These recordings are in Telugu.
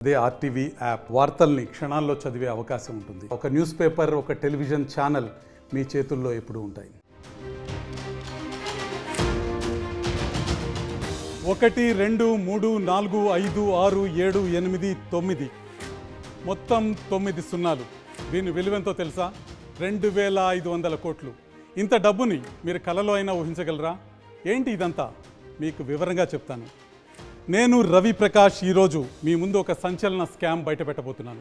అదే ఆర్టీవీ యాప్ వార్తల్ని క్షణాల్లో చదివే అవకాశం ఉంటుంది. ఒక న్యూస్ పేపర్, ఒక టెలివిజన్ ఛానల్ మీ చేతుల్లో ఎప్పుడూ ఉంటాయి. 1 2 3 4 5 6 7 8 9 మొత్తం 9 సున్నాలు. దీని విలువెంతో తెలుసా? 2500 కోట్లు. ఇంత డబ్బుని మీరు కలలో అయినా ఊహించగలరా? ఏంటి ఇదంతా? మీకు వివరంగా చెప్తాను. నేను రవి ప్రకాష్. ఈరోజు మీ ముందు ఒక సంచలన స్కామ్ బయటపెట్టబోతున్నాను.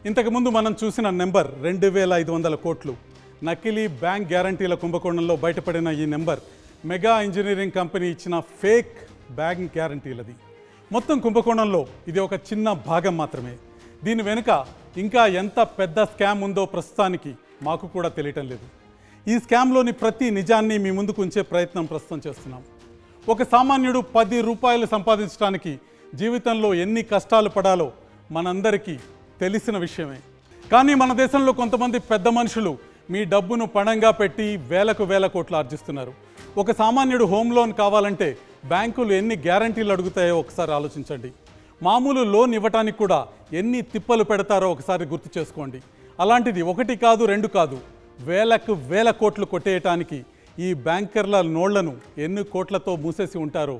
ఇంతకుముందు మనం చూసిన నెంబర్ 2500 కోట్లు. నకిలీ బ్యాంక్ గ్యారంటీల కుంభకోణంలో బయటపడిన ఈ నెంబర్ మెగా ఇంజనీరింగ్ కంపెనీ ఇచ్చిన ఫేక్ బ్యాంక్ గ్యారంటీలది. మొత్తం కుంభకోణంలో ఇది ఒక చిన్న భాగం మాత్రమే. దీని వెనుక ఇంకా ఎంత పెద్ద స్కామ్ ఉందో ప్రస్తుతానికి మాకు కూడా తెలియటం లేదు. ఈ స్కామ్లోని ప్రతి నిజాన్ని మీ ముందుకు ఉంచే ప్రయత్నం ప్రస్తుతం చేస్తున్నాం. ఒక సామాన్యుడు 10 రూపాయలు సంపాదించడానికి జీవితంలో ఎన్ని కష్టాలు పడాలో మనందరికీ తెలిసిన విషయమే. కానీ మన దేశంలో కొంతమంది పెద్ద మనుషులు మీ డబ్బును పణంగా పెట్టి వేల కోట్లు ఆర్జిస్తున్నారు. ఒక సామాన్యుడు హోమ్ లోన్ కావాలంటే బ్యాంకులు ఎన్ని గ్యారంటీలు అడుగుతాయో ఒకసారి ఆలోచించండి. మామూలు లోన్ ఇవ్వటానికి కూడా ఎన్ని తిప్పలు పెడతారో ఒకసారి గుర్తు చేసుకోండి. అలాంటిది 1 కాదు 2 కాదు, వేల కోట్లు కొట్టేయటానికి ఈ బ్యాంకర్ల నోళ్లను ఎన్ని కోట్లతో మూసేసి ఉంటారో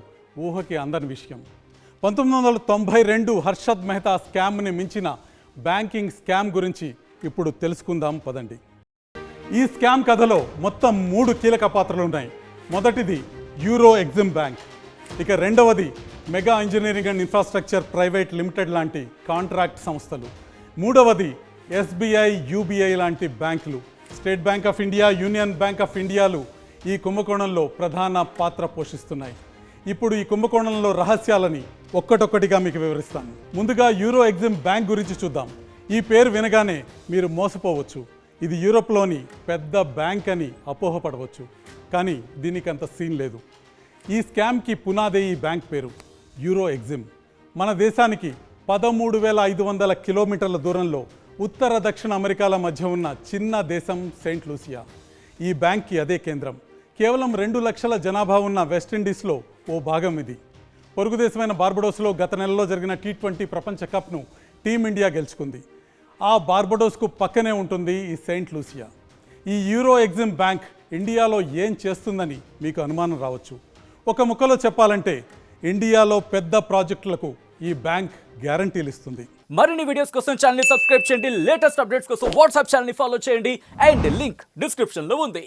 ఊహకి అందని విషయం. 1992 హర్షద్ మెహతా స్కామ్ని మించిన బ్యాంకింగ్ స్కామ్ గురించి ఇప్పుడు తెలుసుకుందాం పదండి. ఈ స్కామ్ కథలో మొత్తం 3 కీలక పాత్రలు ఉన్నాయి. మొదటిది యూరో ఎగ్జిమ్ బ్యాంక్, ఇక రెండవది Mega Engineering and Infrastructure Private Limited లాంటి కాంట్రాక్ట్ సంస్థలు, మూడవది SBI, UBI లాంటి బ్యాంకులు. State Bank of India, Union Bank of ఇండియాలు ఈ కుంభకోణంలో ప్రధాన పాత్ర పోషిస్తున్నాయి. ఇప్పుడు ఈ కుంభకోణంలో రహస్యాలని ఒక్కటొక్కటిగా మీకు వివరిస్తాను. ముందుగా యూరో ఎగ్జిమ్ బ్యాంక్ గురించి చూద్దాం. ఈ పేరు వినగానే మీరు మోసపోవచ్చు. ఇది యూరోప్లోని పెద్ద బ్యాంక్ అని అపోహపడవచ్చు. కానీ దీనికి అంత సీన్ లేదు. ఈ స్కామ్కి పునాదే ఈ బ్యాంక్ పేరు యూరో ఎగ్జిమ్. మన దేశానికి 13,500 కిలోమీటర్ల దూరంలో ఉత్తర దక్షిణ అమెరికాల మధ్య ఉన్న చిన్న దేశం సెయింట్ లూసియా. ఈ బ్యాంక్కి అదే కేంద్రం. కేవలం 2 లక్షల జనాభా ఉన్న వెస్టిండీస్లో ఓ భాగం ఇది. పొరుగు దేశమైన బార్బడోస్లో గత నెలలో జరిగిన T20 ప్రపంచ కప్ను టీమిండియా గెలుచుకుంది. ఆ బార్బడోస్కు పక్కనే ఉంటుంది ఈ సెయింట్ లూసియా. ఈ యూరో ఎగ్జిమ్ బ్యాంక్ ఇండియాలో ఏం చేస్తుందని మీకు అనుమానం రావచ్చు. ఒక ముక్కలో చెప్పాలంటే ఇండియాలో పెద్ద ప్రాజెక్టులకు ఈ బ్యాంక్ గ్యారంటీలు ఇస్తుంది. మరిన్ని వీడియోస్ కోసం ఛానల్ ని సబ్స్క్రైబ్ చేయండి. లేటెస్ట్ అప్డేట్స్ కోసం వాట్సాప్ ఛానల్ ని ఫాలో చేయండి. అండ్ లింక్ డిస్క్రిప్షన్ లో ఉంది.